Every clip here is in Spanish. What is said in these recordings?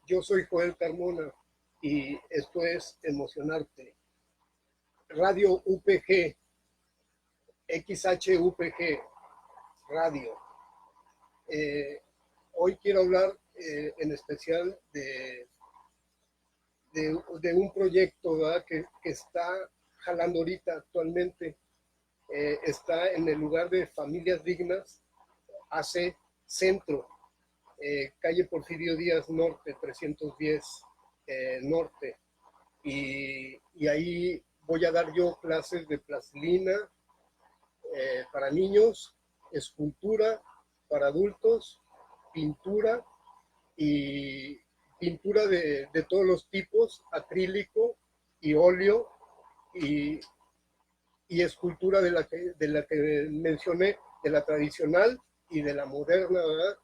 Yo soy Joel Carmona y esto es Emocionarte. Radio UPG, XHUPG, radio. Eh, Hoy quiero hablar en especial de un proyecto, ¿verdad? Que está jalando ahorita actualmente. Está en el lugar de Familias Dignas, AC Centro, calle Porfirio Díaz Norte, 310 Norte. Y ahí voy a dar yo clases de plastilina para niños, escultura para adultos, pintura y pintura de todos los tipos, acrílico y óleo y, y escultura de la que mencioné, de la tradicional y de la moderna, ¿verdad?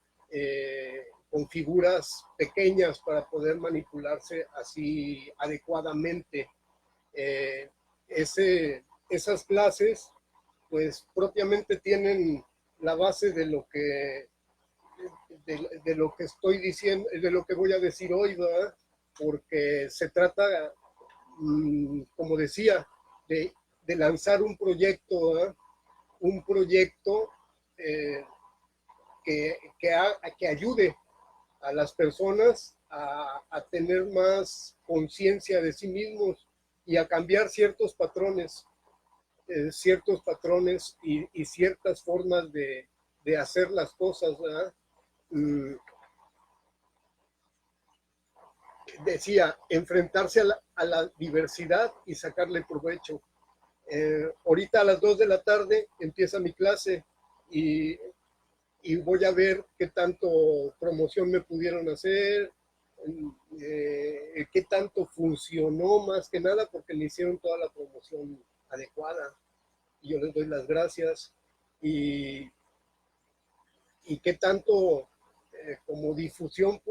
Con figuras pequeñas para poder manipularse así adecuadamente. Eh, Esas clases, pues propiamente tienen la base de lo que estoy diciendo, de lo que voy a decir hoy, ¿verdad? Porque se trata, como decía, de lanzar un proyecto, ¿verdad? Un proyecto eh, que ayude a las personas a tener más conciencia de sí mismos y a cambiar ciertos patrones y ciertas formas de hacer las cosas, ¿verdad? Mm, Decía, enfrentarse a la diversidad y sacarle provecho. Ahorita a las 2 de la tarde empieza mi clase y, y voy a ver qué tanto promoción me pudieron hacer, qué tanto funcionó más que nada, porque le hicieron toda la promoción adecuada. Y yo les doy las gracias. Y, y qué tanto como difusión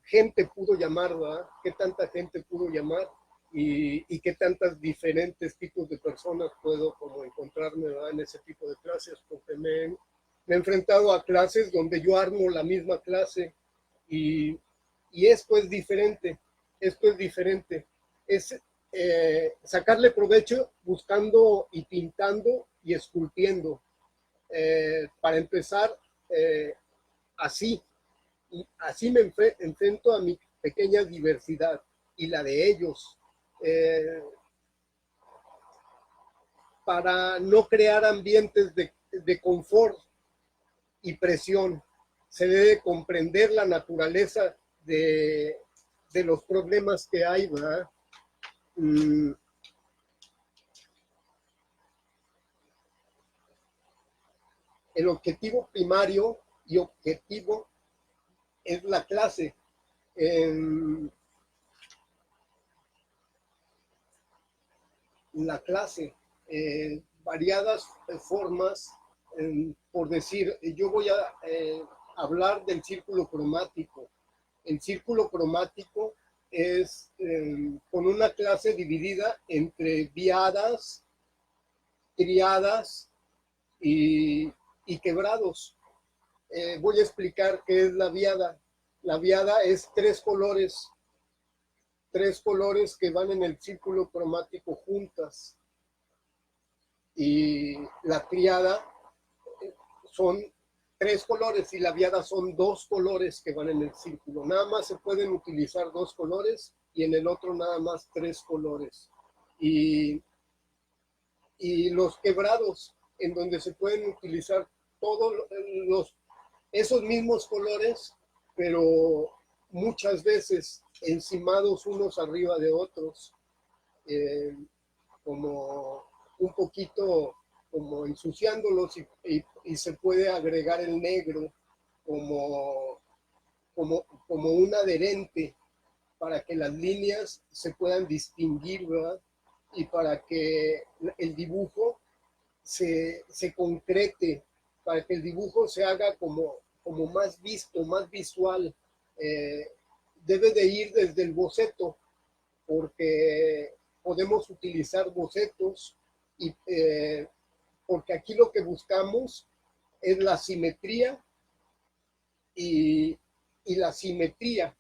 gente pudo llamar, ¿verdad? Qué tanta gente pudo llamar y qué tantas diferentes tipos de personas puedo como encontrarme, ¿verdad? En ese tipo de clases, porque me he enfrentado a clases donde yo armo la misma clase y, y esto es diferente, es sacarle provecho buscando y pintando y esculpiendo. Para empezar, eh, así, así me enfrento a mi pequeña diversidad y la de ellos, eh, para no crear ambientes de confort y presión. Se debe comprender la naturaleza de los problemas que hay, ¿verdad? El objetivo primario y objetivo es la clase. En la clase, variadas formas, por decir, yo voy a hablar del círculo cromático. El círculo cromático es con una clase dividida entre diadas, triadas y, y quebrados. Voy a explicar qué es la viada. La viada es tres colores que van en el círculo cromático juntas. Y la triada son tres colores y la viada son dos colores que van en el círculo. Nada más se pueden utilizar dos colores y en el otro nada más tres colores. Y, y los quebrados, en donde se pueden utilizar todos esos mismos colores, pero muchas veces encimados unos arriba de otros, eh, como un poquito como ensuciándolos y se puede agregar el negro como, como un adherente para que las líneas se puedan distinguir, ¿verdad? Y para que el dibujo se concrete, para que el dibujo se haga como más visto, más visual. Eh, Debe de ir desde el boceto, porque podemos utilizar bocetos y porque aquí lo que buscamos es la simetría y la simetría.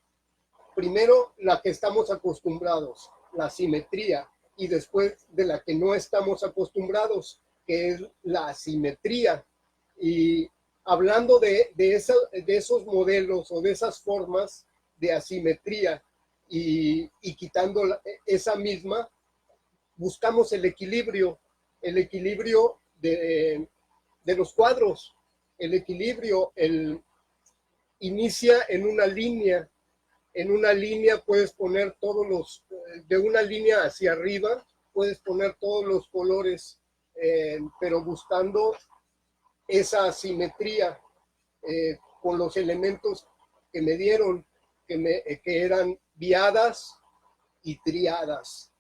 primero la que estamos acostumbrados, la simetría, y después de la que no estamos acostumbrados, que es la asimetría. Y hablando de esos modelos o de esas formas de asimetría y quitando esa misma, buscamos el equilibrio de los cuadros, el equilibrio, inicia en una línea puedes poner de una línea hacia arriba, puedes poner todos los colores, pero buscando esa asimetría con los elementos que me dieron, que eran biadas y triadas.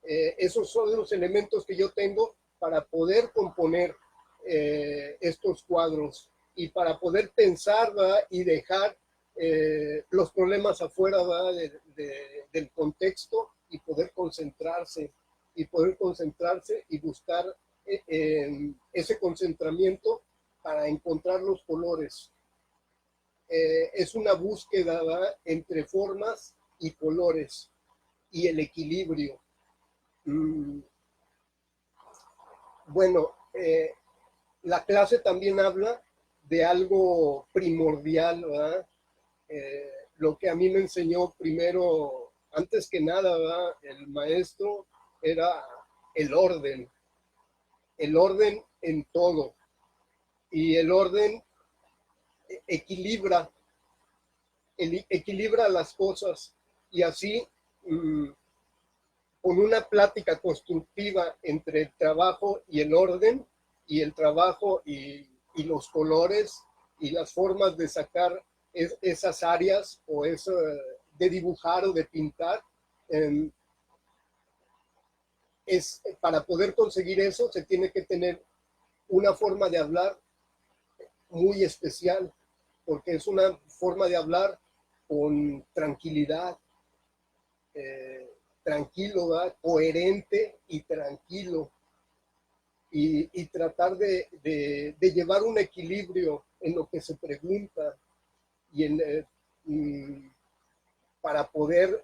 Esos son los elementos que yo tengo para poder componer estos cuadros y para poder pensar, ¿verdad? Y dejar los problemas afuera, ¿verdad? Del contexto y poder concentrarse y buscar ese concentramiento para encontrar los colores. Es una búsqueda, ¿verdad? Entre formas y colores y el equilibrio. Bueno, la clase también habla de algo primordial, ¿verdad? Lo que a mí me enseñó primero, antes que nada, ¿verdad? El maestro era el orden en todo. Y el orden equilibra las cosas y así con una plática constructiva entre el trabajo y el orden y el trabajo y los colores y las formas de sacar esas áreas o de dibujar o de pintar. Para poder conseguir eso se tiene que tener una forma de hablar muy especial, porque es una forma de hablar con tranquilidad, tranquilo, ¿verdad? Coherente y tranquilo, y tratar de llevar un equilibrio en lo que se pregunta y para poder,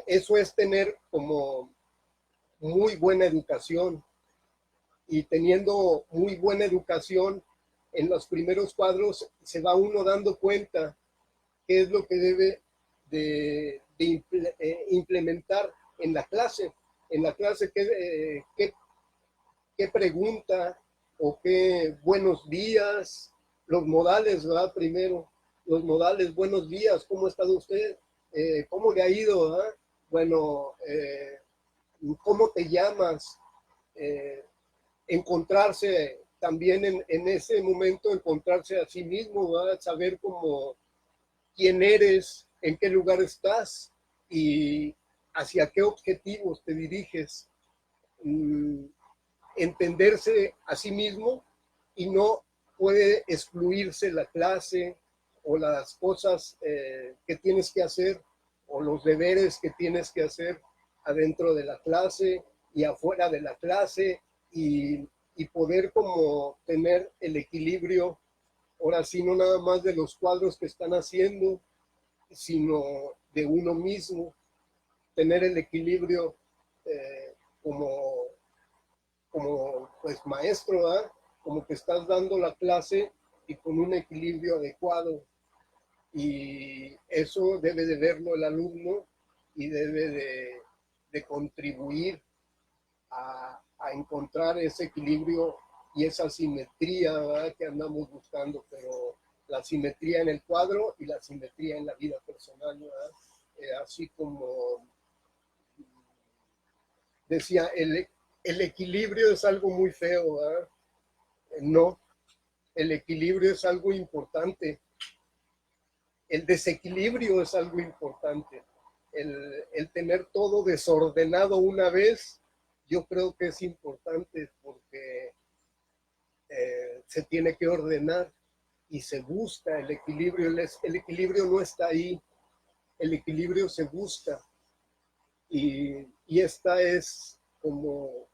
eso es tener como muy buena educación, y teniendo muy buena educación en los primeros cuadros se va uno dando cuenta qué es lo que debe de implementar en la clase. En la clase, qué pregunta o qué buenos días, los modales, ¿verdad? Primero, los modales, buenos días, ¿cómo ha estado usted? ¿Cómo le ha ido? ¿Verdad? Bueno, ¿cómo te llamas? Encontrarse también en ese momento, encontrarse a sí mismo, ¿verdad? Saber cómo quién eres, en qué lugar estás y hacia qué objetivos te diriges. Entenderse a sí mismo y no puede excluirse la clase o las cosas que tienes que hacer o los deberes que tienes que hacer adentro de la clase y afuera de la clase y poder como tener el equilibrio, ahora sí, no nada más de los cuadros que están haciendo, sino de uno mismo, tener el equilibrio como pues maestro, ¿verdad? Como que estás dando la clase y con un equilibrio adecuado. Y eso debe de verlo el alumno y debe de contribuir a encontrar ese equilibrio y esa simetría, ¿verdad? Que andamos buscando, pero la simetría en el cuadro y la simetría en la vida personal, ¿verdad? Así como decía, el equilibrio es algo muy feo, ¿verdad? No, el equilibrio es algo importante. El desequilibrio es algo importante. El tener todo desordenado una vez, yo creo que es importante porque se tiene que ordenar y se busca el equilibrio. El equilibrio no está ahí, el equilibrio se busca. Y esta es como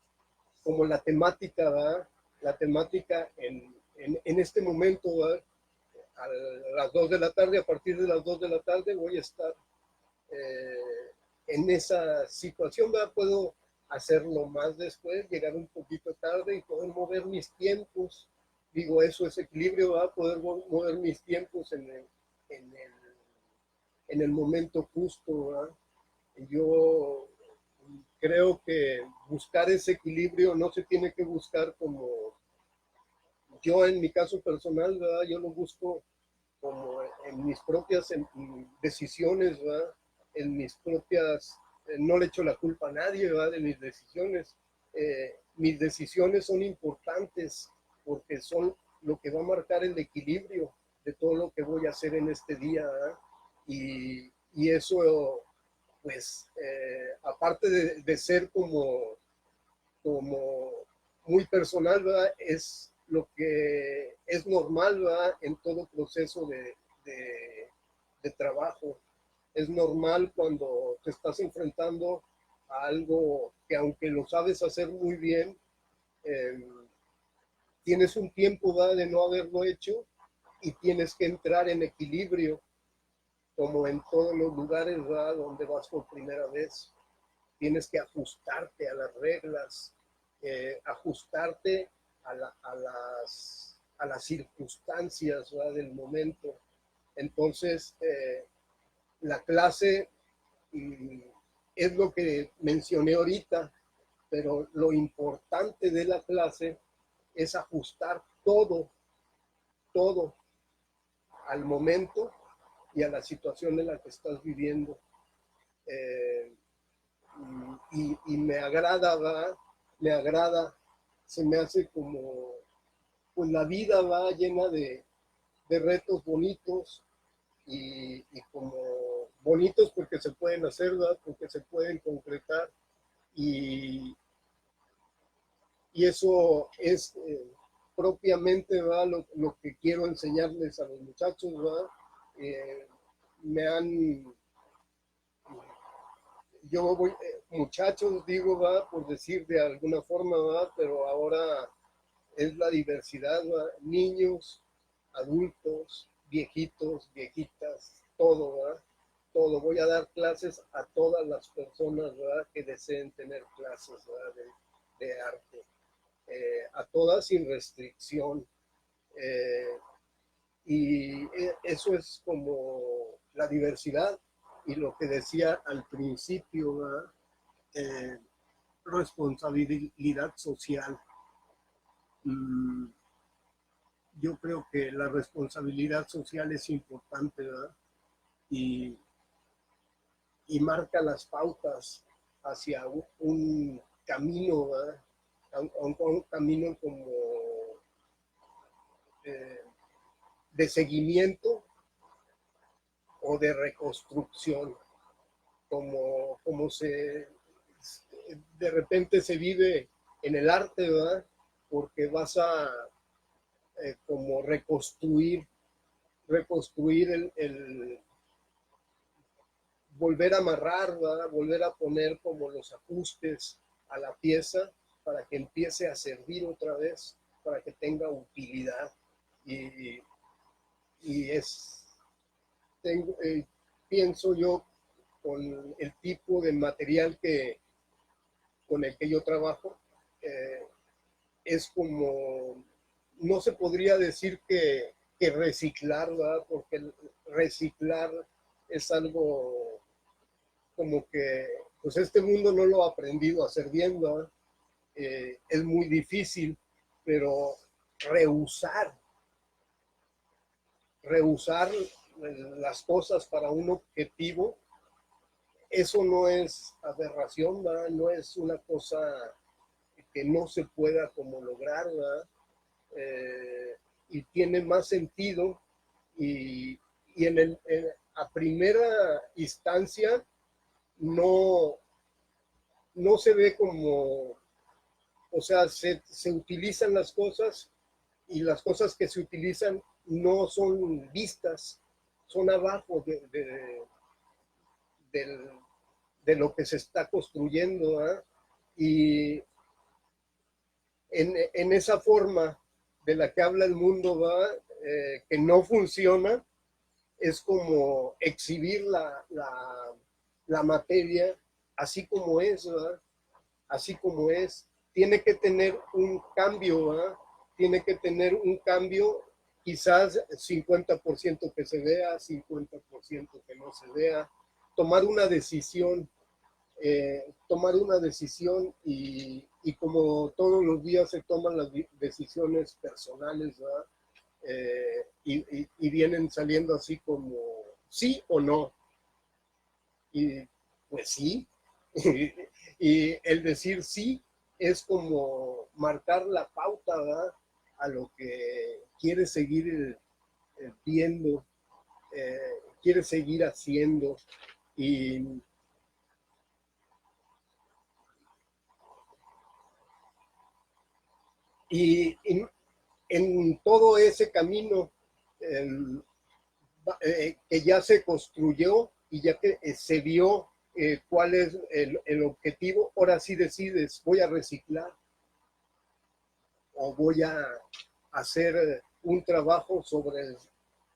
la temática, ¿verdad? La temática en este momento, ¿verdad? A las 2 de la tarde, a partir de las 2 de la tarde voy a estar en esa situación, ¿verdad? Puedo hacerlo más después, llegar un poquito tarde y poder mover mis tiempos. Digo, eso es equilibrio, ¿verdad? Poder mover mis tiempos en el, en el momento justo, ¿verdad? Yo creo que buscar ese equilibrio no se tiene que buscar como yo en mi caso personal, ¿verdad? Yo lo busco como en mis propias decisiones, ¿verdad? En mis propias, no le echo la culpa a nadie, ¿verdad? De mis decisiones son importantes porque son lo que va a marcar el equilibrio de todo lo que voy a hacer en este día, ¿verdad? Y eso, pues, aparte de ser como muy personal, ¿verdad? Es lo que es normal, ¿verdad? En todo proceso de trabajo. Es normal cuando te estás enfrentando a algo que aunque lo sabes hacer muy bien, eh, tienes un tiempo, ¿verdad? De no haberlo hecho y tienes que entrar en equilibrio, como en todos los lugares, ¿verdad? Donde vas por primera vez. Tienes que ajustarte a las reglas, ajustarte a las circunstancias, ¿verdad? Del momento. Entonces, la clase es lo que mencioné ahorita, pero lo importante de la clase es ajustar todo al momento y a la situación en la que estás viviendo. Eh, y me agrada, ¿va? Me agrada, se me hace como, pues la vida va llena de retos bonitos y como bonitos porque se pueden hacer, ¿verdad? Porque se pueden concretar y, y eso es propiamente, ¿verdad? Lo que quiero enseñarles a los muchachos, ¿verdad? Me han yo voy, muchachos, digo, va, por decir de alguna forma, va, pero ahora es la diversidad, va, niños, adultos, viejitos, viejitas, todo, va, todo. Voy a dar clases a todas las personas, ¿verdad? Que deseen tener clases, ¿verdad? De arte, a todas sin restricción. Eh, y eso es como la diversidad y lo que decía al principio, ¿verdad? Eh, responsabilidad social. Mm, yo creo que la responsabilidad social es importante, ¿verdad? Y, y marca las pautas hacia un camino, ¿verdad? Un camino como eh, de seguimiento o de reconstrucción, como de repente se vive en el arte, ¿verdad? Porque vas a como reconstruir volver a amarrar, ¿verdad? Volver a poner como los ajustes a la pieza para que empiece a servir otra vez, para que tenga utilidad. Y, y pienso yo, con el tipo de material con el que yo trabajo, eh, es como, no se podría decir que reciclar, ¿verdad? Porque reciclar es algo como que, pues este mundo no lo ha aprendido a hacer bien, ¿verdad? Es muy difícil, pero rehusar, rehusar las cosas para un objetivo, eso no es aberración, ¿verdad? No es una cosa que no se pueda como lograr, ¿verdad? Y tiene más sentido y, y a primera instancia no, no se ve como, o sea, se utilizan las cosas y las cosas que se utilizan no son vistas, son abajo del, de lo que se está construyendo, ¿eh? Y en esa forma de la que habla el mundo, ¿va? Que no funciona, es como exhibir la materia así como es, ¿verdad? Así como es. Tiene que tener un cambio, ¿verdad? Tiene que tener un cambio, quizás 50% que se vea, 50% que no se vea. Tomar una decisión, y como todos los días se toman las decisiones personales, ¿verdad? Y vienen saliendo así como sí o no. Y pues sí. Y el decir sí es como marcar la pauta, ¿verdad? A lo que quieres seguir viendo, quieres seguir haciendo. Y, y en todo ese camino, el, que ya se construyó y ya que se vio cuál es el objetivo, ahora sí decides, voy a reciclar o voy a hacer un trabajo sobre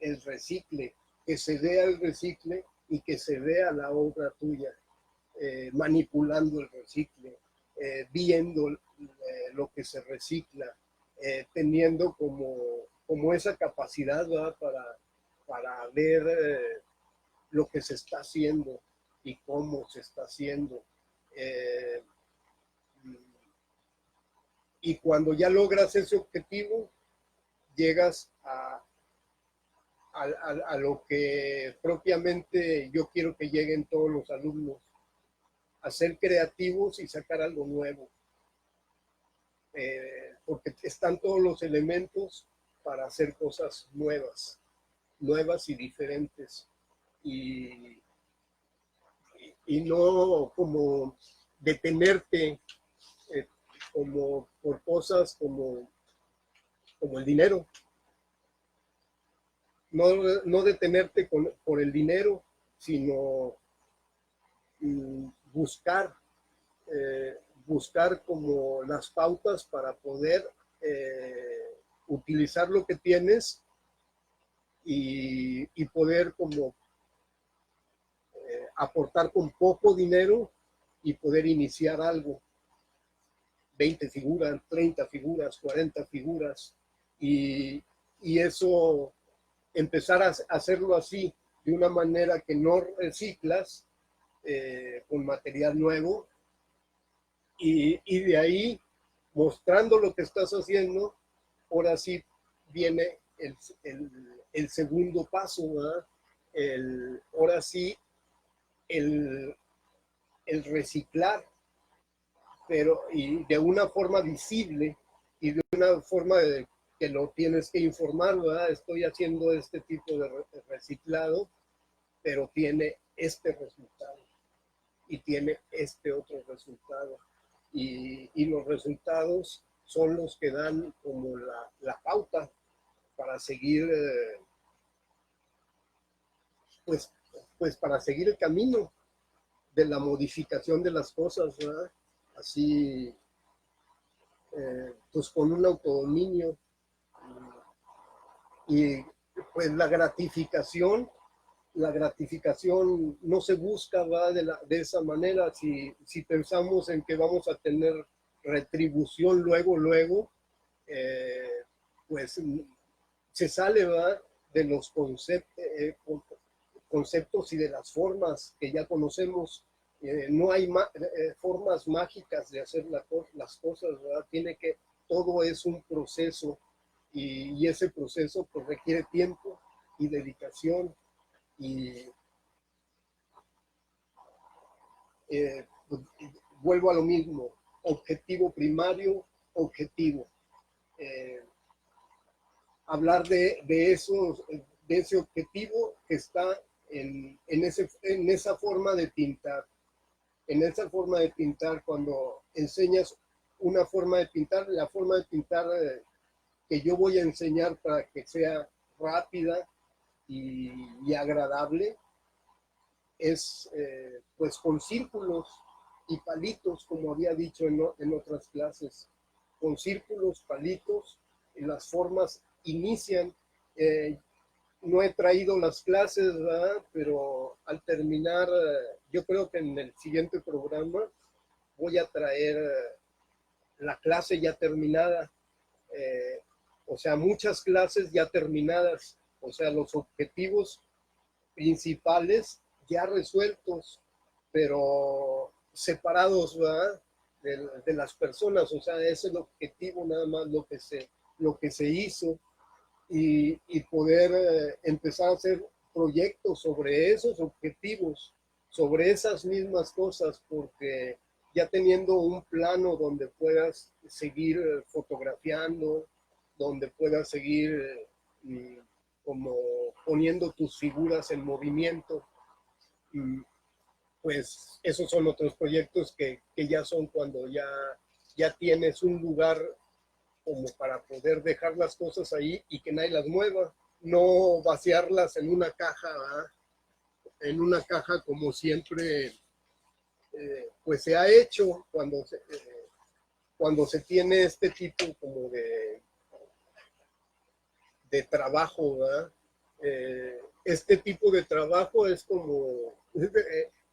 el recicle, que se vea el recicle y que se vea la obra tuya, manipulando el recicle, viendo lo que se recicla, teniendo como esa capacidad, ¿verdad? Para ver lo que se está haciendo y cómo se está haciendo. Eh, y cuando ya logras ese objetivo, llegas a lo que propiamente yo quiero que lleguen todos los alumnos, a ser creativos y sacar algo nuevo. Porque están todos los elementos para hacer cosas nuevas, nuevas y diferentes. Y, y no como detenerte como por cosas como el dinero. No, no detenerte por el dinero, sino buscar, buscar como las pautas para poder utilizar lo que tienes y poder como aportar con poco dinero y poder iniciar algo. 20 figuras, 30 figuras, 40 figuras, y eso, empezar a hacerlo así, de una manera que no reciclas, con material nuevo, y de ahí, mostrando lo que estás haciendo, ahora sí viene el segundo paso, ¿verdad? Ahora sí, el, el reciclar, pero y de una forma visible y de una forma que lo tienes que informar, ¿verdad? Estoy haciendo este tipo de reciclado, pero tiene este resultado y tiene este otro resultado. Y los resultados son los que dan como la pauta para seguir, pues, pues para seguir el camino de la modificación de las cosas, ¿verdad? Así, pues con un autodominio y pues la gratificación no se busca, ¿va? De esa manera. Si pensamos en que vamos a tener retribución luego, eh, pues se sale, ¿va? De los conceptos y de las formas que ya conocemos. No hay formas mágicas de hacer las cosas, ¿verdad? Todo es un proceso, y ese proceso pues requiere tiempo y dedicación, y pues, vuelvo a lo mismo: objetivo primario, objetivo. Eh, Hablar de ese objetivo que está en esa forma de pintar. En esa forma de pintar, cuando enseñas una forma de pintar, la forma de pintar que yo voy a enseñar para que sea rápida y agradable, es pues con círculos y palitos, como había dicho en otras clases, con círculos, palitos, y las formas inician. no he traído las clases, ¿verdad? Pero al terminar, yo creo que en el siguiente programa voy a traer la clase ya terminada, eh, o sea, muchas clases ya terminadas, o sea, los objetivos principales ya resueltos, pero separados, ¿verdad? De las personas, o sea, ese es el objetivo nada más, lo que se hizo y poder empezar a hacer proyectos sobre esos objetivos, sobre esas mismas cosas, porque ya teniendo un plano donde puedas seguir fotografiando, donde puedas seguir como poniendo tus figuras en movimiento, pues esos son otros proyectos que ya son cuando ya tienes un lugar como para poder dejar las cosas ahí y que nadie las mueva, no vaciarlas en una caja, ¿verdad? En una caja como siempre pues se ha hecho cuando se tiene este tipo como de trabajo, ¿verdad? Este tipo de trabajo es como,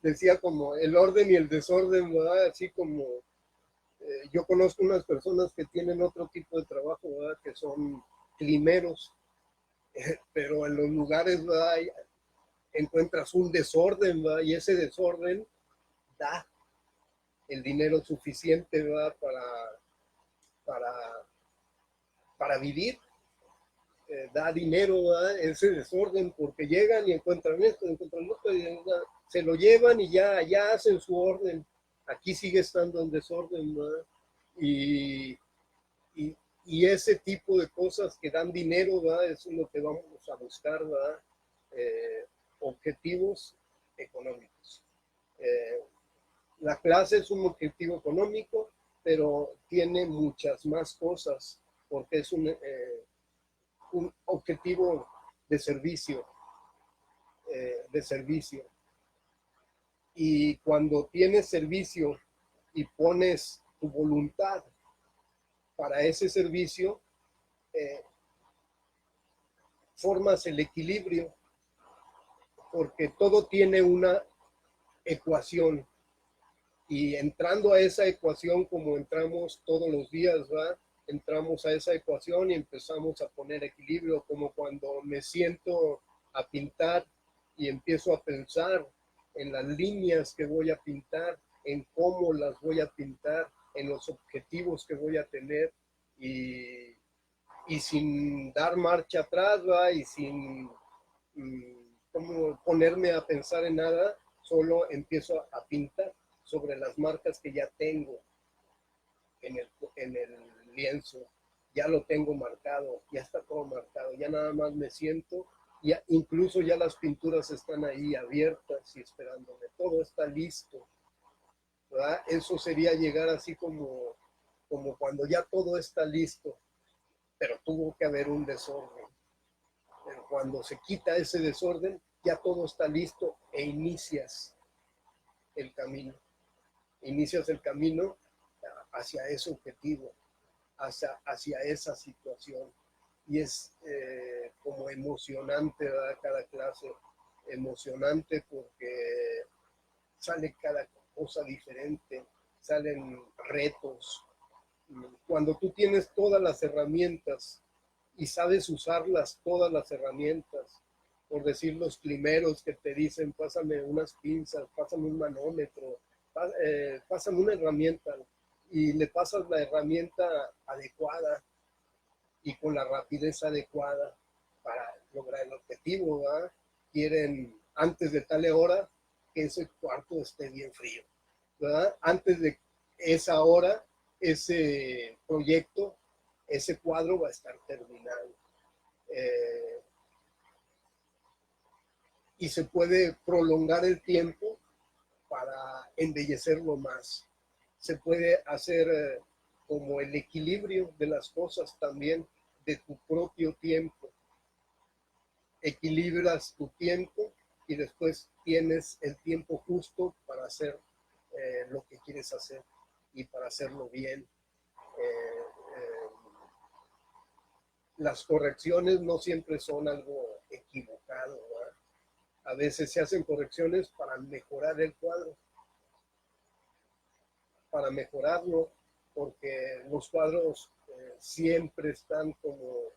decía como el orden y el desorden, ¿verdad? Así como yo conozco unas personas que tienen otro tipo de trabajo, ¿verdad? Que son climeros, pero en los lugares, ¿verdad? Encuentras un desorden, ¿verdad? Y ese desorden da el dinero suficiente, ¿verdad? Para, para vivir, da dinero, ¿verdad? Ese desorden, porque llegan y encuentran esto, encuentran lo otro, y se lo llevan y ya hacen su orden. Aquí sigue estando en desorden, ¿verdad? Y, y, y ese tipo de cosas que dan dinero, ¿verdad? Eso es lo que vamos a buscar, ¿verdad? Objetivos económicos. Eh, la clase es un objetivo económico, pero tiene muchas más cosas, porque es un objetivo de servicio, de servicio. Y cuando tienes servicio y pones tu voluntad para ese servicio, eh, formas el equilibrio, porque todo tiene una ecuación. Y entrando a esa ecuación, como entramos todos los días, ¿va? Entramos a esa ecuación y empezamos a poner equilibrio, como cuando me siento a pintar y empiezo a pensar en las líneas que voy a pintar, en cómo las voy a pintar, en los objetivos que voy a tener y sin dar marcha atrás, ¿va? Y sin como ponerme a pensar en nada, solo empiezo a pintar sobre las marcas que ya tengo en el lienzo. Ya lo tengo marcado, ya está todo marcado, ya nada más me siento, ya, incluso ya las pinturas están ahí abiertas y esperándome, todo está listo, ¿verdad? Eso sería llegar así como cuando ya todo está listo, pero tuvo que haber un desorden. Pero cuando se quita ese desorden, ya todo está listo e el camino. Inicias el camino hacia ese objetivo, hacia esa situación. Y es como emocionante, ¿verdad? Cada clase, emocionante porque sale cada cosa diferente, salen retos. Cuando tú tienes todas las herramientas y sabes usarlas, todas las herramientas, por decir los primeros que te dicen, pásame unas pinzas, pásame un manómetro, pásame una herramienta, y le pasas la herramienta adecuada y con la rapidez adecuada para lograr el objetivo, ¿verdad? Quieren antes de tal hora que ese cuarto esté bien frío, ¿verdad? Antes de esa hora, ese proyecto, ese cuadro va a estar terminado. Eh, y se puede prolongar el tiempo para embellecerlo más. Se puede hacer como el equilibrio de las cosas también, de tu propio tiempo. Equilibras tu tiempo y después tienes el tiempo justo para hacer lo que quieres hacer y para hacerlo bien. Eh, eh, las correcciones no siempre son algo A veces se hacen correcciones para mejorar el cuadro, para mejorarlo, porque los cuadros siempre están como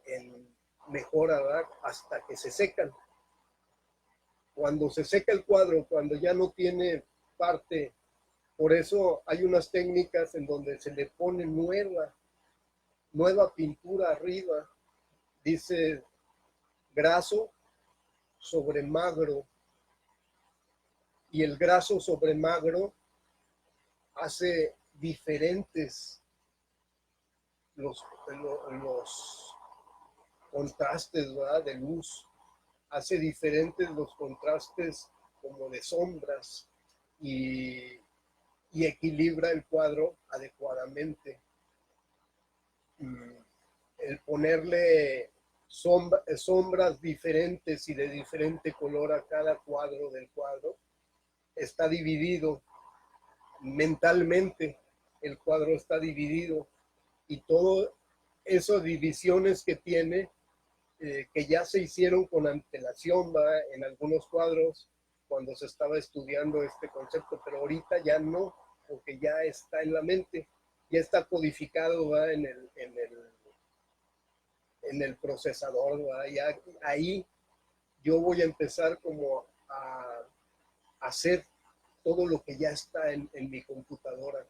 en mejora, ¿verdad? Hasta que se secan. Cuando se seca el cuadro, cuando ya no tiene parte, por eso hay unas técnicas en donde se le pone nueva pintura arriba, dice graso sobre magro, y el graso sobre magro hace diferentes los contrastes, ¿verdad? De luz, hace diferentes los contrastes como de sombras y, y equilibra el cuadro adecuadamente. El ponerle sombras diferentes y de diferente color a cada cuadro del cuadro, está dividido mentalmente, el cuadro está dividido y todo esas divisiones que tiene, que ya se hicieron con antelación, ¿va? En algunos cuadros cuando se estaba estudiando este concepto, pero ahorita ya no, porque ya está en la mente, ya está codificado, ¿va? En el procesador, ¿va? Ya, ahí yo voy a empezar como a hacer todo lo que ya está en mi computadora.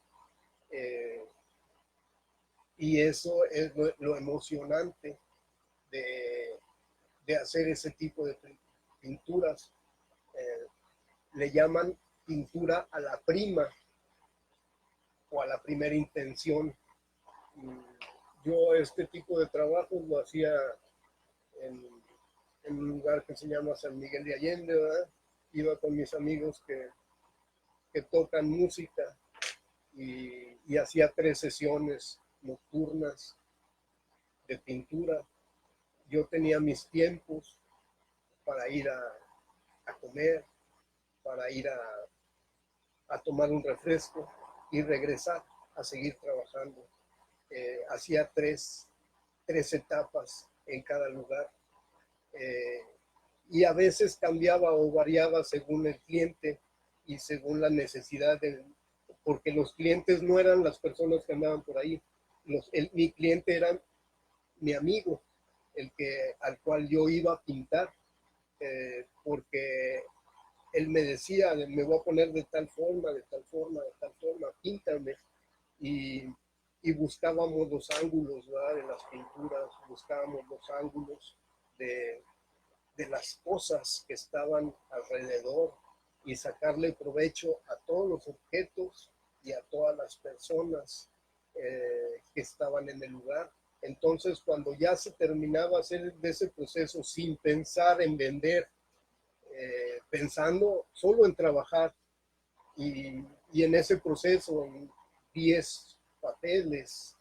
Y eso es lo emocionante de hacer ese tipo de pinturas. Le llaman pintura a la prima o a la primera intención. Yo este tipo de trabajos lo hacía en un lugar que se llama San Miguel de Allende, ¿verdad? Iba con mis amigos que tocan música y hacía 3 sesiones nocturnas de pintura. Yo tenía mis tiempos para ir a comer, para ir a tomar un refresco y regresar a seguir trabajando. Hacía tres etapas en cada lugar. Y a veces cambiaba o variaba según el cliente y según la necesidad, porque los clientes no eran las personas que andaban por ahí. Mi cliente era mi amigo, al cual yo iba a pintar, porque él me decía, me voy a poner de tal forma, de tal forma, de tal forma, píntame. Y buscábamos los ángulos, ¿verdad? De las pinturas, buscábamos los ángulos de las cosas que estaban alrededor y sacarle provecho a todos los objetos y a todas las personas que estaban en el lugar. Entonces, cuando ya se terminaba hacer de ese proceso sin pensar en vender, pensando solo en trabajar y en ese proceso en 10 papeles,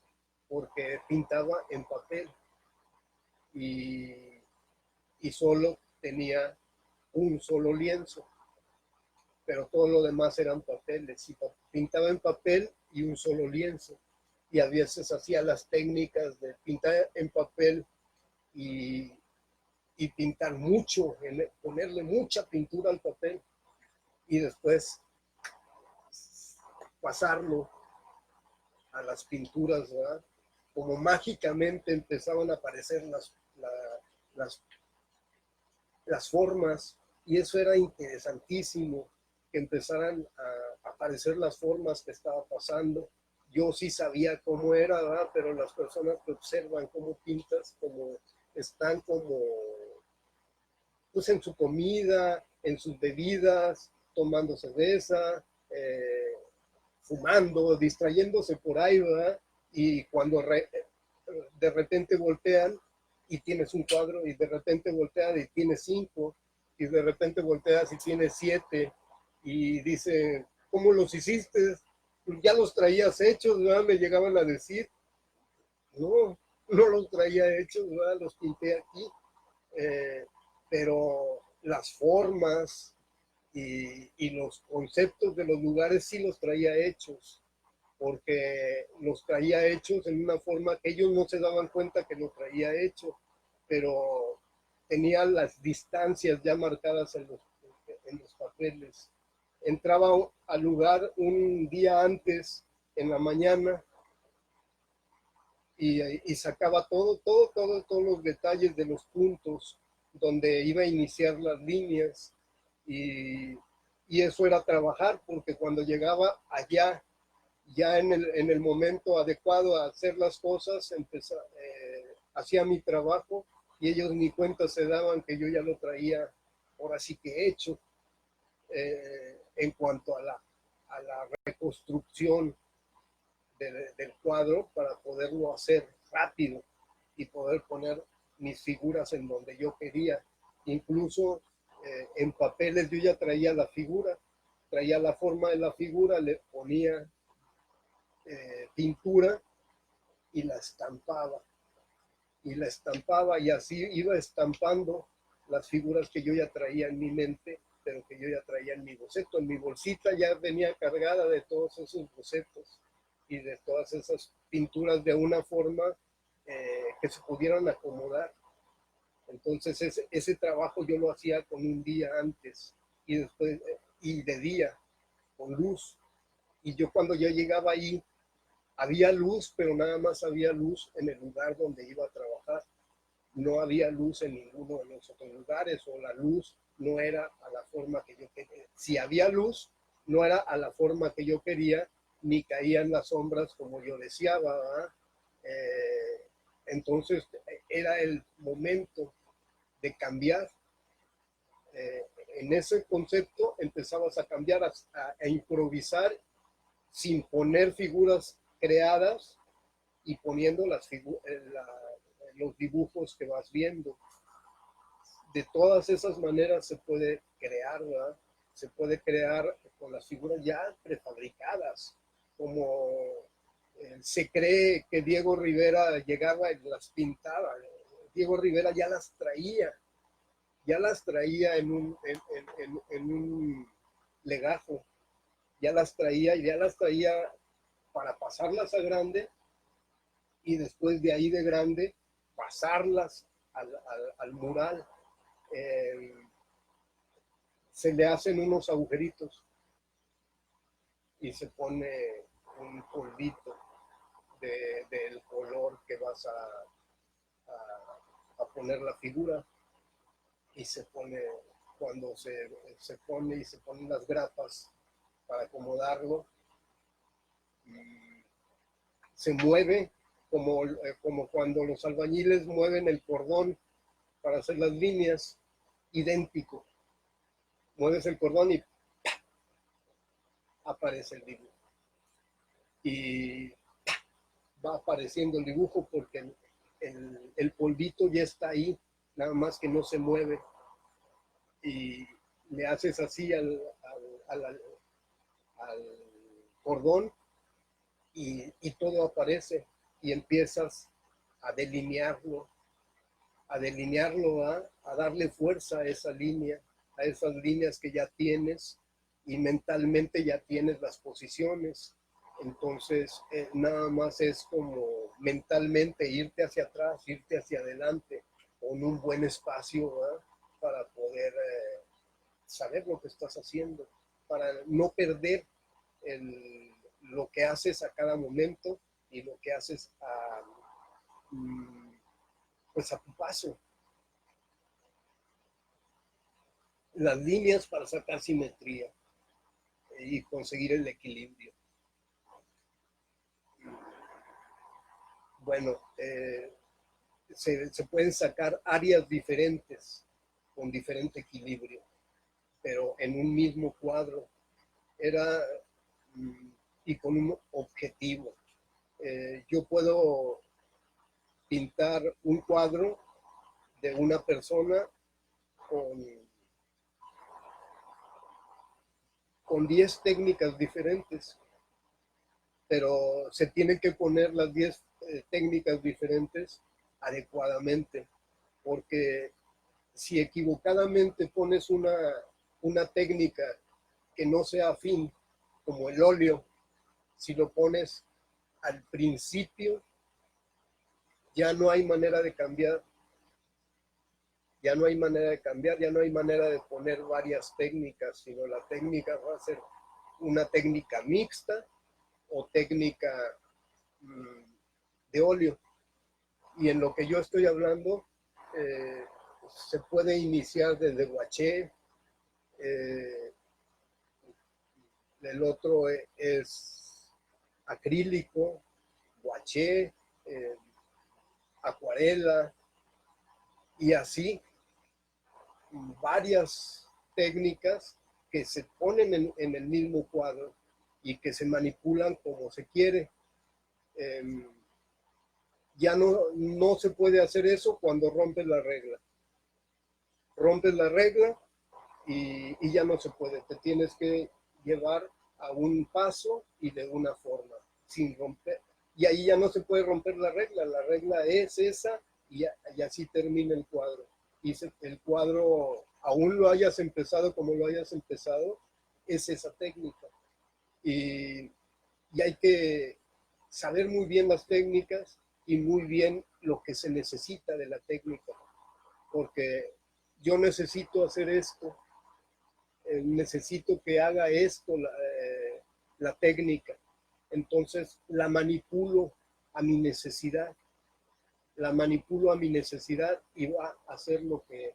porque pintaba en papel y solo tenía un solo lienzo, pero todo lo demás eran papeles, y pintaba en papel y un solo lienzo, y a veces hacía las técnicas de pintar en papel y pintar mucho, ponerle mucha pintura al papel y después pasarlo a las pinturas, ¿verdad? Como mágicamente empezaban a aparecer las formas, y eso era interesantísimo, que empezaran a aparecer las formas que estaba pasando. Yo sí sabía cómo era, ¿verdad? Pero las personas que observan cómo pintas, como están como pues en su comida, en sus bebidas, tomando cerveza, fumando, distrayéndose por ahí, ¿verdad? Y cuando de repente voltean y tienes un cuadro, y de repente volteas y tienes 5, y de repente volteas y tienes 7, y dice, ¿cómo los hiciste? Ya los traías hechos, ¿verdad? Me llegaban a decir, no los traía hechos, ¿verdad? Los pinté aquí, pero las formas y los conceptos de los lugares sí los traía hechos, porque los traía hechos en una forma que ellos no se daban cuenta que lo traía hecho, pero tenía las distancias ya marcadas en los papeles. Entraba al lugar un día antes, en la mañana, y sacaba todos los detalles de los puntos donde iba a iniciar las líneas, y eso era trabajar, porque cuando llegaba allá, ya en el momento adecuado a hacer las cosas, hacía mi trabajo, y ellos ni cuenta se daban que yo ya lo traía, ahora sí que hecho, en cuanto a la reconstrucción del cuadro, para poderlo hacer rápido y poder poner mis figuras en donde yo quería. Incluso en papeles yo ya traía la figura, traía la forma de la figura, le ponía pintura y la estampaba. Y así iba estampando las figuras que yo ya traía en mi mente, pero que yo ya traía en mi boceto. En mi bolsita ya venía cargada de todos esos bocetos y de todas esas pinturas de una forma que se pudieran acomodar. Entonces ese trabajo yo lo hacía con un día antes, y después y de día, con luz. Y yo cuando yo llegaba ahí, había luz, pero nada más había luz en el lugar donde iba a trabajar. No había luz en ninguno de los otros lugares, o la luz no era a la forma que yo quería. Si había luz, no era a la forma que yo quería, ni caían las sombras como yo deseaba, ¿verdad? Entonces era el momento de cambiar. En ese concepto empezabas a cambiar, a improvisar, sin poner figuras creadas, y poniendo los dibujos que vas viendo. De todas esas maneras se puede crear, ¿verdad? Se puede crear con las figuras ya prefabricadas, como se cree que Diego Rivera llegaba y las pintaba. Diego Rivera ya las traía en un legajo, ya las traía para pasarlas a grande, y después de ahí de grande pasarlas al mural. Se le hacen unos agujeritos y se pone un polvito del color que vas a poner la figura, y se pone, cuando se pone y se ponen las grapas para acomodarlo, y se mueve como cuando los albañiles mueven el cordón para hacer las líneas, idéntico. Mueves el cordón y aparece el dibujo. Y va apareciendo el dibujo porque el polvito ya está ahí, nada más que no se mueve. Y le haces así al cordón, y todo aparece, y empiezas a delinearlo, a darle fuerza a esa línea, a esas líneas que ya tienes, y mentalmente ya tienes las posiciones. Entonces nada más es como mentalmente irte hacia atrás, irte hacia adelante, con un buen espacio, ¿verdad? Para poder saber lo que estás haciendo, para no perder lo que haces a cada momento, y lo que haces pues a tu paso. Las líneas para sacar simetría y conseguir el equilibrio. Bueno, se pueden sacar áreas diferentes con diferente equilibrio, pero en un mismo cuadro y con un objetivo. Yo puedo pintar un cuadro de una persona con 10 técnicas diferentes, pero se tienen que poner las 10 técnicas diferentes adecuadamente, porque si equivocadamente pones una técnica que no sea afín, como el óleo, si lo pones al principio, ya no hay manera de cambiar. Ya no hay manera de cambiar, ya no hay manera de poner varias técnicas, sino la técnica va a ser una técnica mixta o técnica de óleo. Y en lo que yo estoy hablando, se puede iniciar desde guaché, el otro es acrílico, guaché, acuarela, y así varias técnicas que se ponen en el mismo cuadro y que se manipulan como se quiere. Ya no se puede hacer eso cuando rompes la regla. Rompes la regla y ya no se puede. Te tienes que llevar a un paso y de una forma, sin romper. Y ahí ya no se puede romper la regla es esa y así termina el cuadro. Y el cuadro, aún lo hayas empezado como lo hayas empezado, es esa técnica. Y hay que saber muy bien las técnicas y muy bien lo que se necesita de la técnica, porque yo necesito hacer esto, necesito que haga esto la técnica, entonces la manipulo a mi necesidad, y va a hacer lo que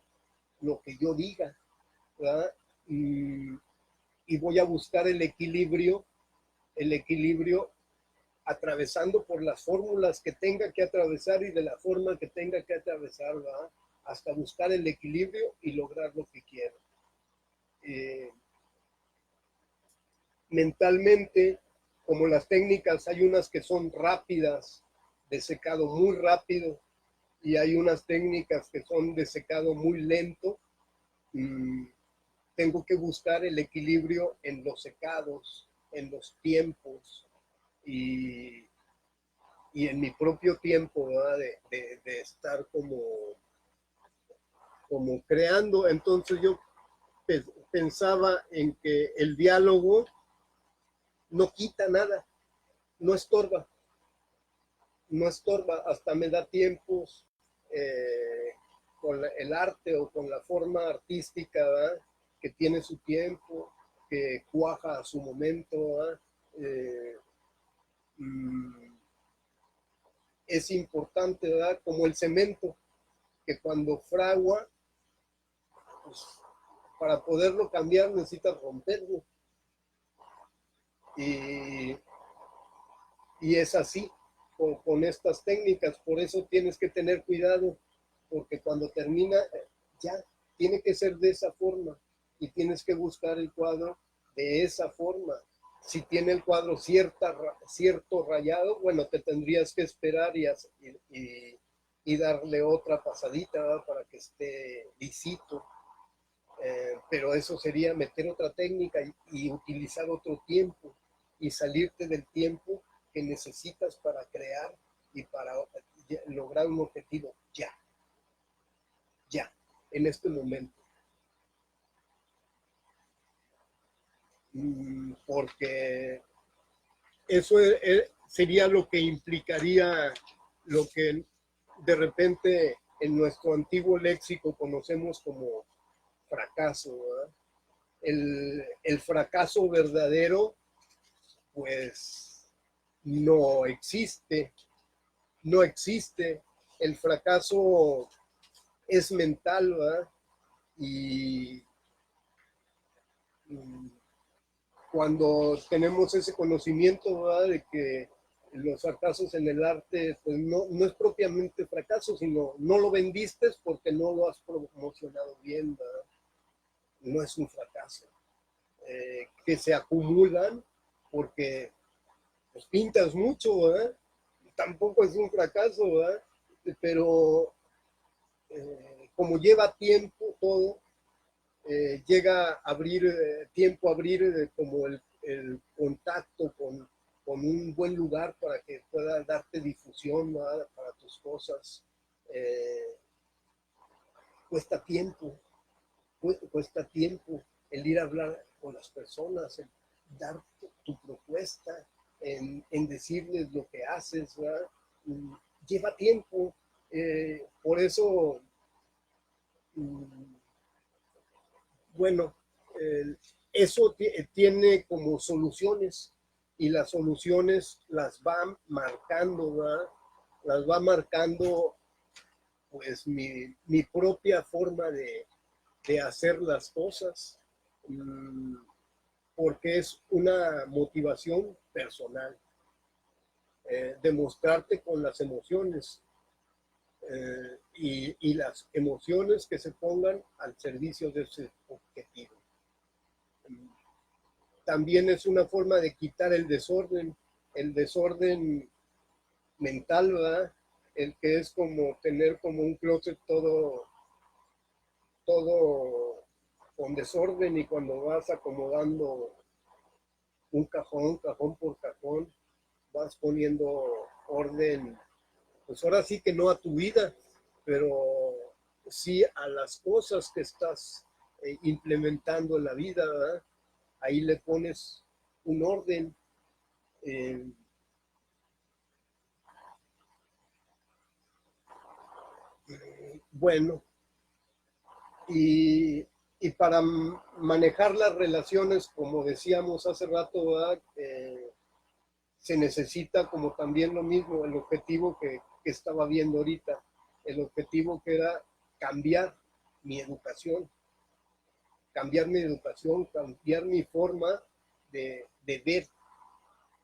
yo diga, ¿verdad? Y voy a buscar el equilibrio atravesando por las fórmulas que tenga que atravesar y de la forma que tenga que atravesar, ¿verdad? Hasta buscar el equilibrio y lograr lo que quiero. Mentalmente, como las técnicas, hay unas que son rápidas, de secado muy rápido, y hay unas técnicas que son de secado muy lento. Tengo que buscar el equilibrio en los secados, en los tiempos y en mi propio tiempo, ¿verdad? De estar como creando. Entonces yo pensaba en que el diálogo no quita nada, no estorba, hasta me da tiempos con el arte o con la forma artística, ¿verdad? Que tiene su tiempo, que cuaja a su momento, ¿verdad? Es importante, ¿verdad? Como el cemento, que cuando fragua, pues, para poderlo cambiar necesitas romperlo. Y es así con estas técnicas, por eso tienes que tener cuidado, porque cuando termina, ya tiene que ser de esa forma y tienes que buscar el cuadro de esa forma. Si tiene el cuadro cierto rayado, bueno, te tendrías que esperar y darle otra pasadita, ¿verdad? Para que esté lisito. Pero eso sería meter otra técnica y utilizar otro tiempo y salirte del tiempo que necesitas para crear y para lograr un objetivo ya, en este momento. Porque eso sería lo que implicaría lo que de repente en nuestro antiguo léxico conocemos como fracaso, ¿verdad? El fracaso verdadero, pues no existe, el fracaso es mental, ¿verdad? Y cuando tenemos ese conocimiento, ¿verdad? De que los fracasos en el arte, pues no es propiamente fracaso, sino no lo vendiste porque no lo has promocionado bien, ¿verdad? No es un fracaso. Que se acumulan porque pues, pintas mucho, ¿verdad? Tampoco es un fracaso, ¿verdad? Pero como lleva tiempo todo, llega a abrir tiempo a abrir como el contacto con un buen lugar para que pueda darte difusión, ¿verdad? Para tus cosas. Cuesta tiempo, cuesta tiempo el ir a hablar con las personas, el dar tu propuesta, en decirles lo que haces, ¿verdad? Lleva tiempo, por eso bueno, eso tiene como soluciones y las soluciones las va marcando, ¿verdad? Las va marcando pues mi propia forma de hacer las cosas, porque es una motivación personal, demostrarte con las emociones y las emociones que se pongan al servicio de ese objetivo. También es una forma de quitar el desorden mental, ¿verdad? El que es como tener como un closet todo con desorden, y cuando vas acomodando un cajón por cajón, vas poniendo orden, pues ahora sí que no a tu vida, pero sí a las cosas que estás implementando en la vida, ¿verdad? Ahí le pones un orden. Eh, bueno, y, y para manejar las relaciones, como decíamos hace rato, ¿verdad? Se necesita como también lo mismo, el objetivo que estaba viendo ahorita, el objetivo que era cambiar mi educación, cambiar mi forma de ver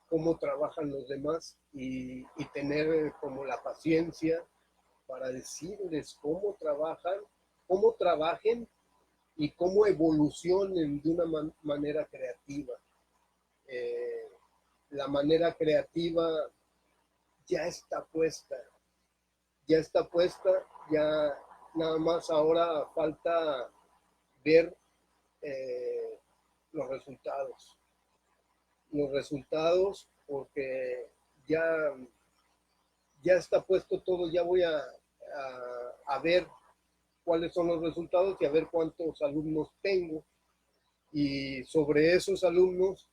cómo trabajan los demás y tener como la paciencia para decirles cómo trabajen y cómo evolucionen de una manera creativa. Eh, la manera creativa ya está puesta, ya nada más ahora falta ver eh, los porque ya, ya está puesto todo, ya voy a ver cuáles son los resultados y a ver cuántos alumnos tengo, y sobre esos alumnos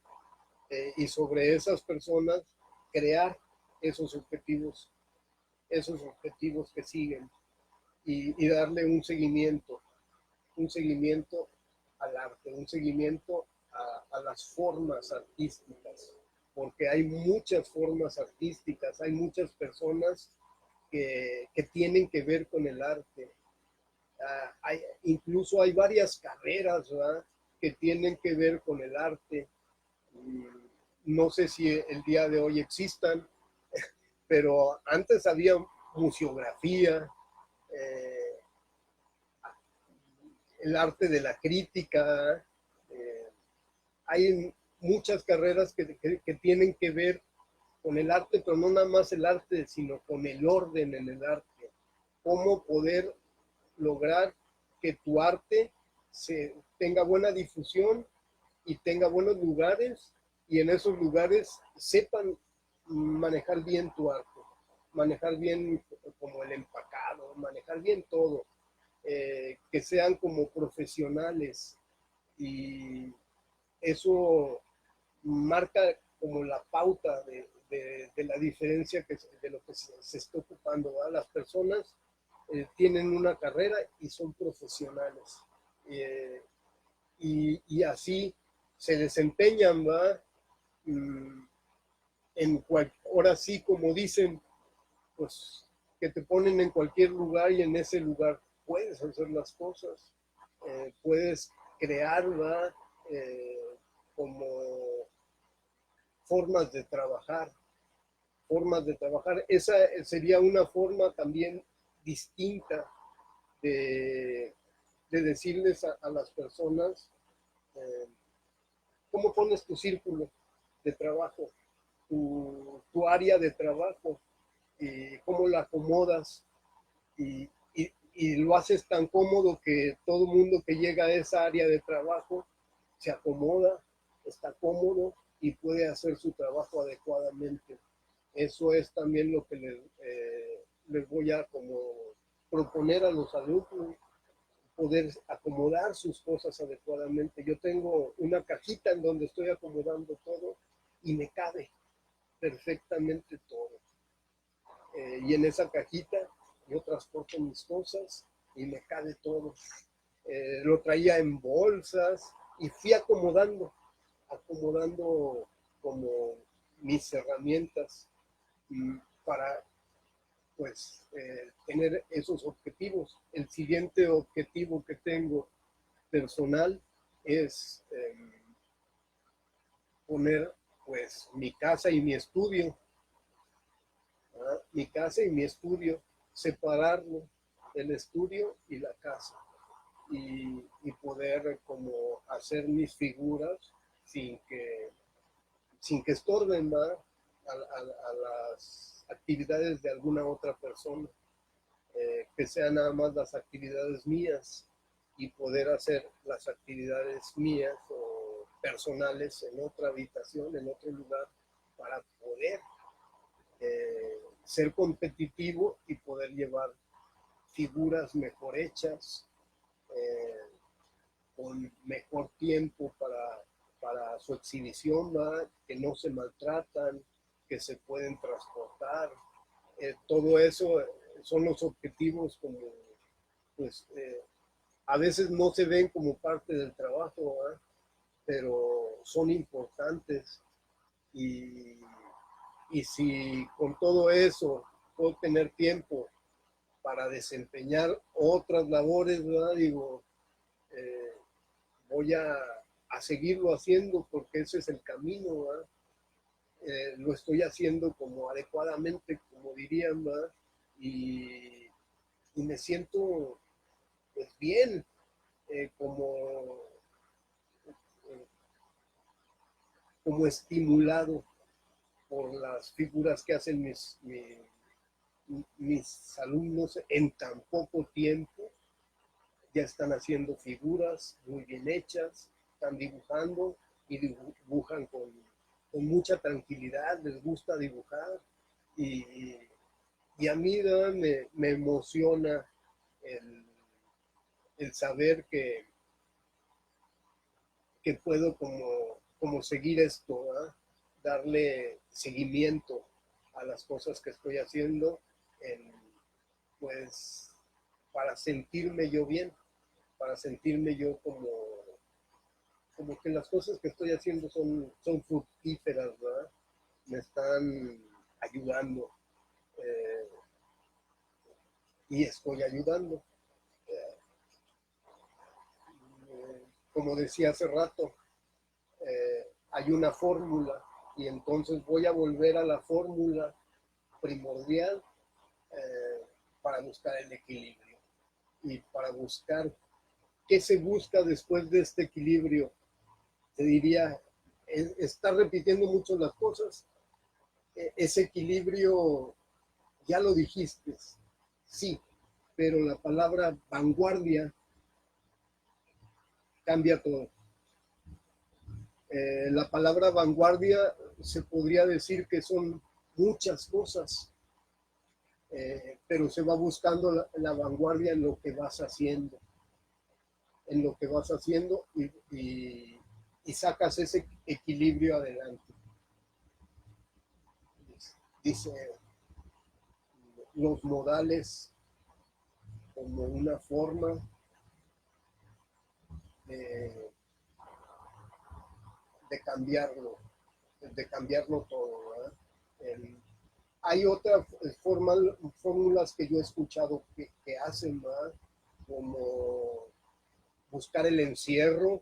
y sobre esas personas crear esos objetivos que siguen, y darle un seguimiento al arte, un seguimiento a las formas artísticas, porque hay muchas formas artísticas, hay muchas personas que tienen que ver con el arte. Incluso hay varias carreras, ¿verdad?, que tienen que ver con el arte. No sé si el día de hoy existan, pero antes había museografía, eh, el arte de la crítica. eh, Hay muchas carreras que tienen que ver con el arte, pero no nada más el arte, sino con el orden en el arte. Cómo poder lograr que tu arte tenga buena difusión y tenga buenos lugares, y en esos lugares sepan manejar bien tu arte, manejar bien como el empacado, manejar bien todo, que sean como profesionales, y eso marca como la pauta de la diferencia de lo que se está ocupando, ¿verdad? Las personas tienen una carrera y son profesionales, y así se desempeñan, ¿verdad? Mm, ahora sí, como dicen, pues que te ponen en cualquier lugar, y en ese lugar puedes hacer las cosas, puedes crear, ¿verdad? Como formas de trabajar, Esa sería una forma también distinta de, de decirles a las personas eh, cómo pones tu círculo de trabajo, tu área de trabajo, y cómo la acomodas, y lo haces tan cómodo que todo mundo que llega a esa área de trabajo se acomoda, está cómodo y puede hacer su trabajo adecuadamente. Eso es también lo que les voy a como proponer a los alumnos, poder acomodar sus cosas adecuadamente. Yo tengo una cajita en donde estoy acomodando todo y me cabe perfectamente todo. Y en esa cajita yo transporto mis cosas, y me cabe todo. Lo traía en bolsas y fui acomodando como mis herramientas para pues tener esos objetivos. El siguiente objetivo que tengo personal es poner pues mi casa y mi estudio, ¿verdad? Mi casa y mi estudio, separarlo, el estudio y la casa, y poder como hacer mis figuras sin que, sin que estorben más a las actividades de alguna otra persona, que sean nada más las actividades mías y poder hacer las actividades mías o personales en otra habitación, en otro lugar, para poder ser competitivo y poder llevar figuras mejor hechas, eh, con mejor tiempo para su exhibición, ¿verdad? Que no se maltratan, que se pueden transportar. Todo eso son los objetivos como, pues, a veces no se ven como parte del trabajo, ¿verdad? Pero son importantes y, y si con todo eso puedo tener tiempo para desempeñar otras labores, ¿verdad? Digo, eh, voy a seguirlo haciendo porque ese es el camino, ¿verdad? Lo estoy haciendo como adecuadamente, como dirían, ¿verdad? Y me siento pues bien, como, eh, como estimulado por las figuras que hacen mis alumnos en tan poco tiempo. Ya están haciendo figuras muy bien hechas, están dibujando y dibujan con mucha tranquilidad, les gusta dibujar y, y a mí me emociona el, el saber que puedo como seguir esto, ¿verdad? Darle seguimiento a las cosas que estoy haciendo, en, pues para sentirme yo bien, para sentirme yo como que las cosas que estoy haciendo son fructíferas, ¿verdad? Me están ayudando, eh, y estoy ayudando. Como decía hace rato, hay una fórmula y entonces voy a volver a la fórmula primordial, eh, para buscar el equilibrio y para buscar qué se busca después de este equilibrio. Te diría, estar repitiendo mucho las cosas, ese equilibrio ya lo dijiste, sí, pero la palabra vanguardia cambia todo. La palabra vanguardia se podría decir que son muchas cosas, pero se va buscando la vanguardia en lo que vas haciendo, en lo que vas haciendo y sacas ese equilibrio adelante. Dice los modales como una forma de, de cambiarlo todo, ¿verdad? Hay otras fórmulas que yo he escuchado que hacen más, como buscar el encierro.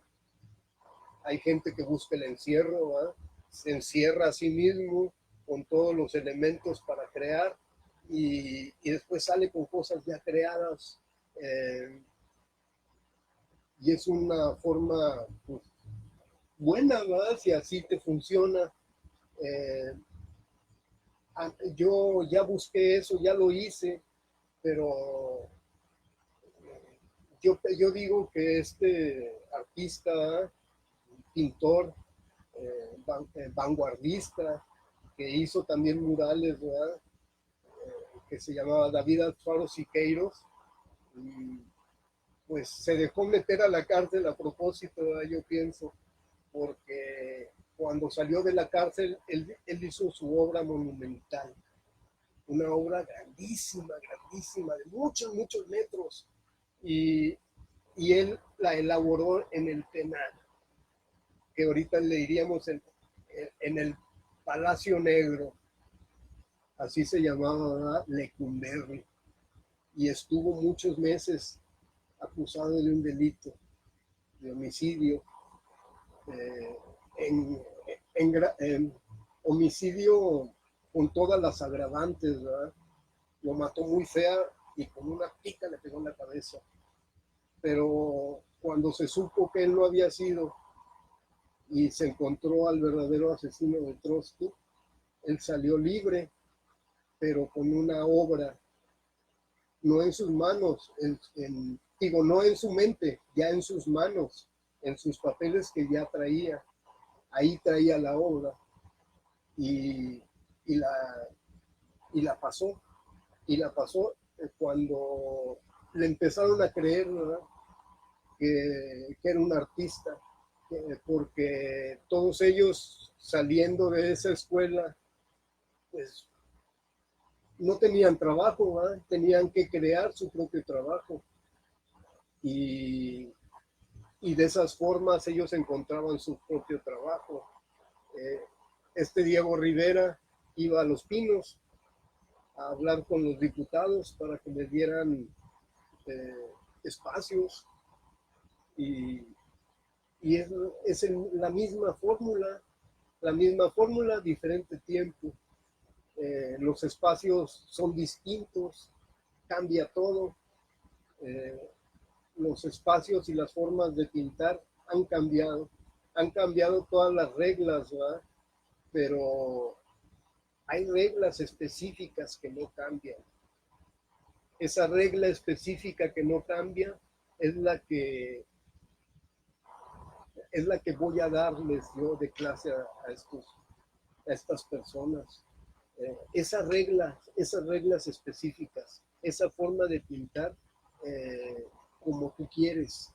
Hay gente que busca el encierro, ¿verdad? Se encierra a sí mismo con todos los elementos para crear y después sale con cosas ya creadas. eh, y es una forma pues, buena, ¿verdad? Si así te funciona. Eh, yo ya busqué eso, ya lo hice, pero yo digo que este artista, pintor, vanguardista, que hizo también murales, ¿verdad? Que se llamaba David Alfaro Siqueiros, pues se dejó meter a la cárcel a propósito, ¿verdad? Yo pienso, porque cuando salió de la cárcel, él hizo su obra monumental, una obra grandísima, grandísima, de muchos, muchos metros, y, y él la elaboró en el penal, que ahorita le diríamos en el Palacio Negro, así se llamaba, ¿verdad? Lecumberri, y estuvo muchos meses acusado de un delito de homicidio, eh, en, en homicidio con todas las agravantes, ¿verdad? Lo mató muy fea y con una pica le pegó en la cabeza. Pero cuando se supo que él no había sido y se encontró al verdadero asesino de Trotsky, él salió libre, pero con una obra, no en sus manos, digo, no en su mente, ya en sus manos, en sus papeles que ya traía. Ahí traía la obra y, y, la, y la pasó. Y la pasó cuando le empezaron a creer, ¿verdad? Que era un artista, porque todos ellos saliendo de esa escuela, pues no tenían trabajo, ¿verdad? Tenían que crear su propio trabajo. Y, y de esas formas ellos encontraban su propio trabajo. Eh, este Diego Rivera iba a Los Pinos a hablar con los diputados para que les dieran eh, espacios y, y es la misma fórmula, diferente tiempo. Los espacios son distintos, cambia todo. Eh, los espacios y las formas de pintar han cambiado todas las reglas, ¿verdad? Pero hay reglas específicas que no cambian. Esa regla específica que no cambia es es la que voy a darles yo de clase a estas personas. Esas reglas específicas, esa forma de pintar como tú quieres,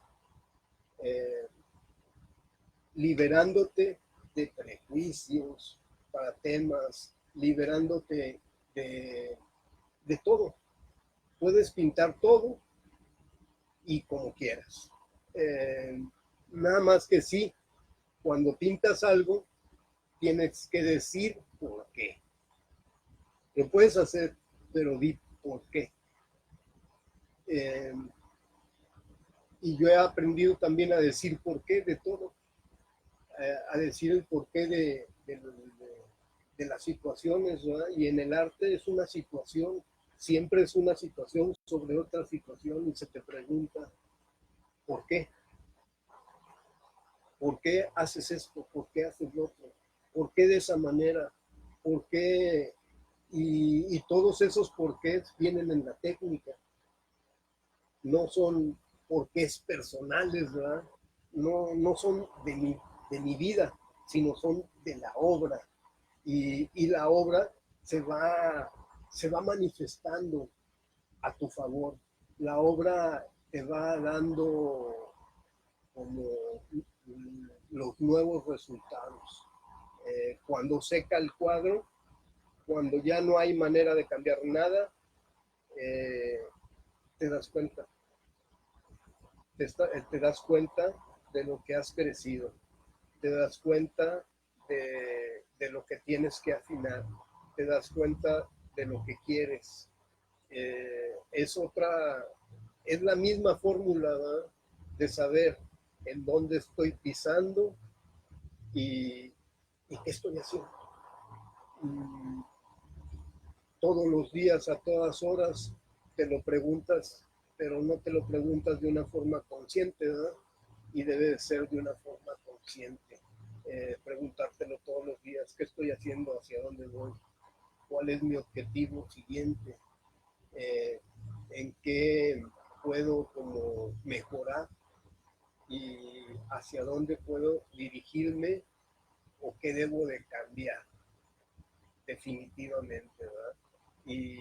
eh, liberándote de prejuicios para temas, liberándote de todo. Puedes pintar todo y como quieras. Eh, Nada más que sí, cuando pintas algo, tienes que decir por qué. Lo puedes hacer, pero di por qué. Eh, y yo he aprendido también a decir por qué de todo, a decir el porqué de las situaciones, ¿verdad? Y en el arte es una situación, siempre es una situación sobre otra situación y se te pregunta, ¿por qué? ¿Por qué haces esto? ¿Por qué haces lo otro? ¿Por qué de esa manera? ¿Por qué? Y todos esos porqués vienen en la técnica, no son porqués personales, ¿verdad? No, no son de mi vida, sino son de la obra. Y la obra se va manifestando a tu favor. La obra te va dando como los nuevos resultados. Cuando seca el cuadro, cuando ya no hay manera de cambiar nada, eh, te das cuenta. Te das cuenta de lo que has crecido. Te das cuenta de lo que tienes que afinar. Te das cuenta de lo que quieres. Es es la misma fórmula, ¿verdad? De saber en dónde estoy pisando y, y qué estoy haciendo. Y todos los días, a todas horas, te lo preguntas, pero no te lo preguntas de una forma consciente, ¿verdad? Y debe de ser de una forma consciente. Preguntártelo todos los días, ¿qué estoy haciendo? ¿Hacia dónde voy? ¿Cuál es mi objetivo siguiente? Eh, ¿En qué puedo como mejorar? ¿Y hacia dónde puedo dirigirme? ¿O qué debo de cambiar? Definitivamente, ¿verdad? Y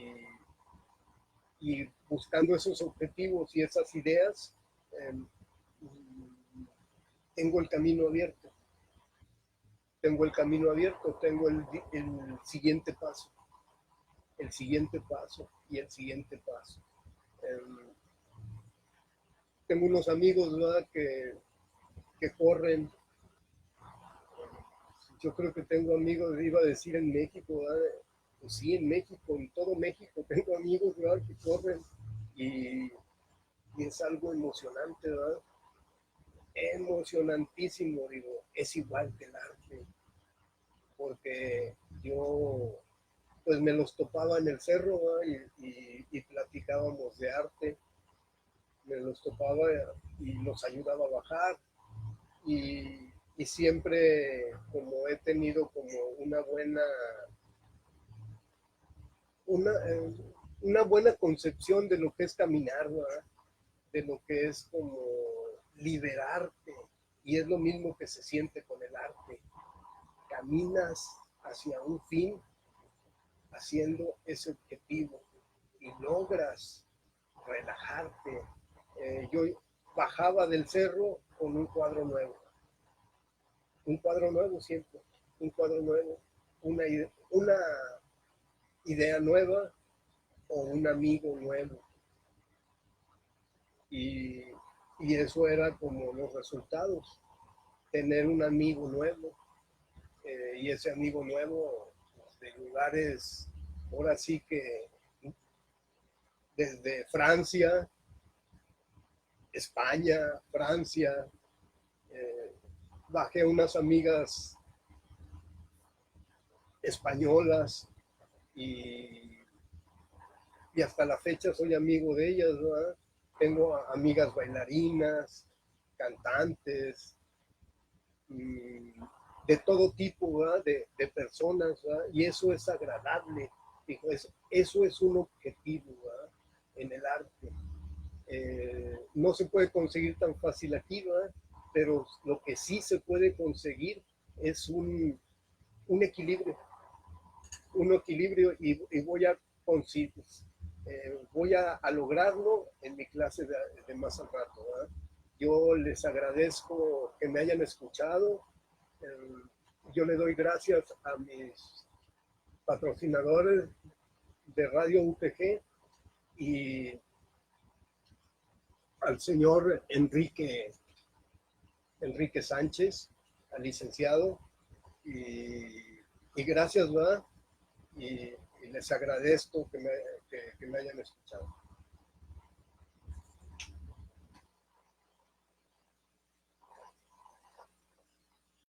y buscando esos objetivos y esas ideas, eh, tengo el camino abierto, tengo el siguiente paso, el siguiente paso y el siguiente paso. Eh, tengo unos amigos, ¿verdad? Que corren. Yo creo que tengo amigos, iba a decir en México, ¿verdad? Pues sí, en México, en todo México tengo amigos, ¿verdad? Que corren y, y es algo emocionante, ¿verdad? Emocionantísimo, digo, es igual que el arte, porque yo pues me los topaba en el cerro, ¿verdad? Y platicábamos de arte, me los topaba y los ayudaba a bajar y siempre como he tenido como una, eh, una buena concepción de lo que es caminar, ¿verdad? De lo que es como liberarte. Y es lo mismo que se siente con el arte. Caminas hacia un fin haciendo ese objetivo y logras relajarte. Yo bajaba del cerro con un cuadro nuevo siempre, un cuadro nuevo, una idea nueva o un amigo nuevo. Y, y eso era como los resultados, tener un amigo nuevo, y ese amigo nuevo de lugares, ahora sí que desde Francia, España, Francia, eh, bajé unas amigas españolas y, y hasta la fecha soy amigo de ellas, ¿verdad? Tengo amigas bailarinas, cantantes, de todo tipo, ¿verdad? De personas, ¿verdad? Y eso es agradable, dijo, eso es un objetivo, ¿verdad? En el arte. No se puede conseguir tan fácil aquí, ¿verdad? Pero lo que sí se puede conseguir es un equilibrio, y voy a conseguir, voy a lograrlo en mi clase de más al rato, ¿verdad? Yo les agradezco que me hayan escuchado. Yo le doy gracias a mis patrocinadores de Radio UPG y al señor Enrique Sánchez, al licenciado, y gracias, ¿verdad? Y les agradezco que me hayan escuchado.